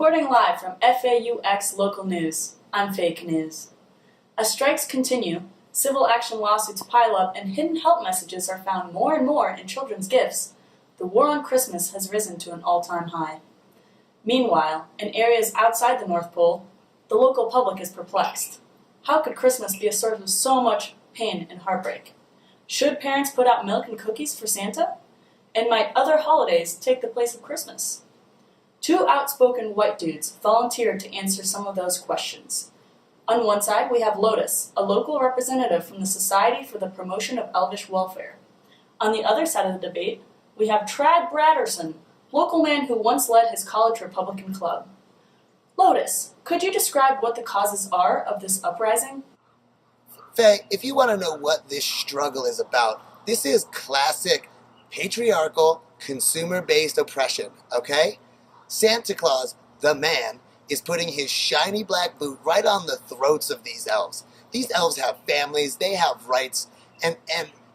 Reporting live from FAUX Local News, I'm Fake News. As strikes continue, civil action lawsuits pile up, and hidden help messages are found more and more in children's gifts, the war on Christmas has risen to an all-time high. Meanwhile, in areas outside the North Pole, the local public is perplexed. How could Christmas be a source of so much pain and heartbreak? Should parents put out milk and cookies for Santa? And might other holidays take the place of Christmas? Two outspoken white dudes volunteered to answer some of those questions. On one side, we have Lotus, a local representative from the Society for the Promotion of Elvish Welfare. On the other side of the debate, we have Trad Bradderson, local man who once led his college Republican club. Lotus, could you describe what the causes are of this uprising? Faye, if you want to know what this struggle is about, this is classic patriarchal, consumer-based oppression, okay? Santa Claus, the man, is putting his shiny black boot right on the throats of these elves. These elves have families, they have rights, and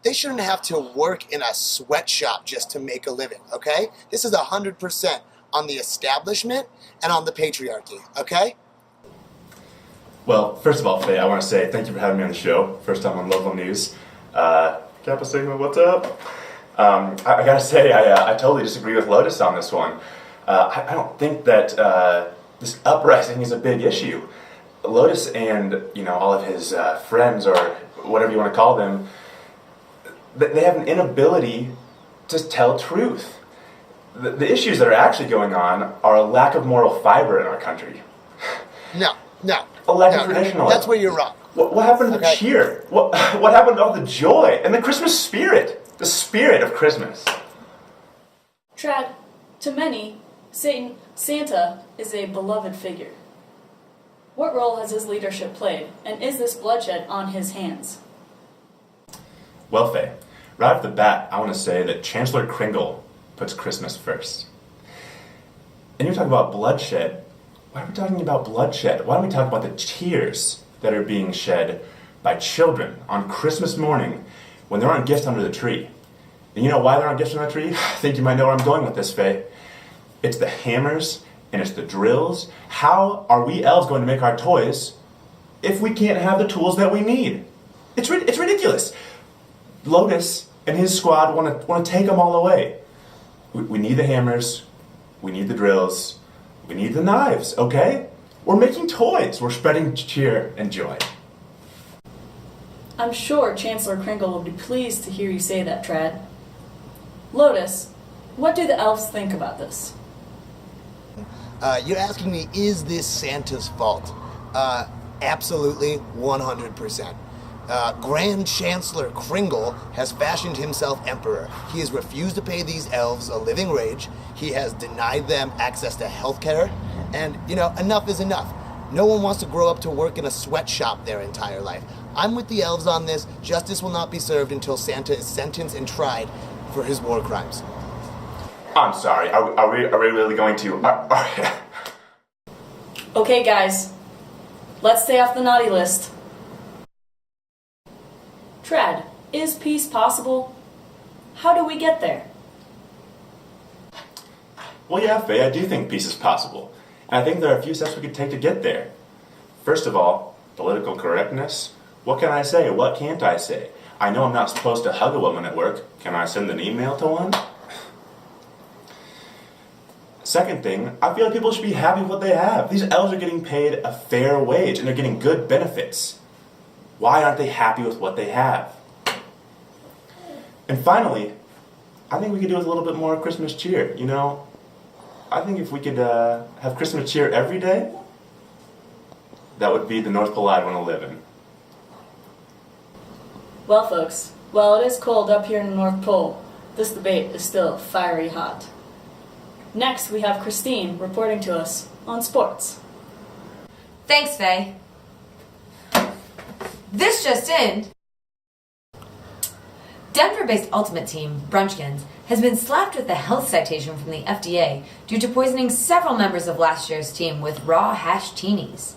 they shouldn't have to work in a sweatshop just to make a living, okay? This is 100% on the establishment and on the patriarchy, okay? Well, first of all, Faye, I want to say thank you for having me on the show. First time on local news. Kappa Sigma, what's up? I gotta say, I totally disagree with Lotus on this one. I don't think that this uprising is a big issue. Lotus and all of his friends, or whatever you want to call them, they have an inability to tell truth. The issues that are actually going on are a lack of moral fiber in our country. No. A lack of traditionalism. That's where you're wrong. What happened to the cheer? What happened to all the joy and the Christmas spirit? The spirit of Christmas. Trad, to many, Santa is a beloved figure. What role has his leadership played, and is this bloodshed on his hands? Well, Faye, right off the bat, I want to say that Chancellor Kringle puts Christmas first. And you're talking about bloodshed. Why are we talking about bloodshed? Why don't we talk about the tears that are being shed by children on Christmas morning when there aren't gifts under the tree? And you know why there aren't gifts under the tree? I think you might know where I'm going with this, Faye. It's the hammers and it's the drills. How are we elves going to make our toys if we can't have the tools that we need? It's ridiculous. Lotus and his squad want to take them all away. We need the hammers. We need the drills. We need the knives, okay? We're making toys. We're spreading cheer and joy. I'm sure Chancellor Kringle will be pleased to hear you say that, Trad. Lotus, what do the elves think about this? You're asking me, is this Santa's fault? Absolutely, 100%. Grand Chancellor Kringle has fashioned himself emperor. He has refused to pay these elves a living wage. He has denied them access to health care. And, enough is enough. No one wants to grow up to work in a sweatshop their entire life. I'm with the elves on this. Justice will not be served until Santa is sentenced and tried for his war crimes. I'm sorry. Are we really going to? Okay, guys. Let's stay off the naughty list. Trad, is peace possible? How do we get there? Well, yeah, Faye, I do think peace is possible. And I think there are a few steps we could take to get there. First of all, political correctness. What can I say? What can't I say? I know I'm not supposed to hug a woman at work. Can I send an email to one? Second thing, I feel like people should be happy with what they have. These elves are getting paid a fair wage and they're getting good benefits. Why aren't they happy with what they have? And finally, I think we could do with a little bit more Christmas cheer, I think if we could have Christmas cheer every day, that would be the North Pole I'd want to live in. Well, folks, while it is cold up here in the North Pole, this debate is still fiery hot. Next, we have Christine reporting to us on sports. Thanks, Faye. This just in. Denver-based Ultimate Team, Brunchkins, has been slapped with a health citation from the FDA due to poisoning several members of last year's team with raw hash teenies.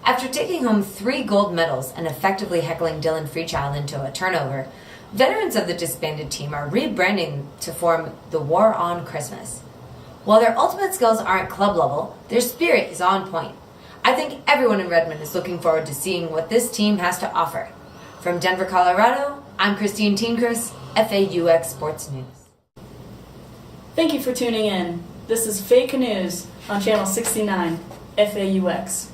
After taking home 3 gold medals and effectively heckling Dylan Freechild into a turnover, veterans of the disbanded team are rebranding to form the War on Christmas. While their ultimate skills aren't club level, their spirit is on point. I think everyone in Redmond is looking forward to seeing what this team has to offer. From Denver, Colorado, I'm Christine Teenkris, FAUX Sports News. Thank you for tuning in. This is Fake News on Channel 69, FAUX.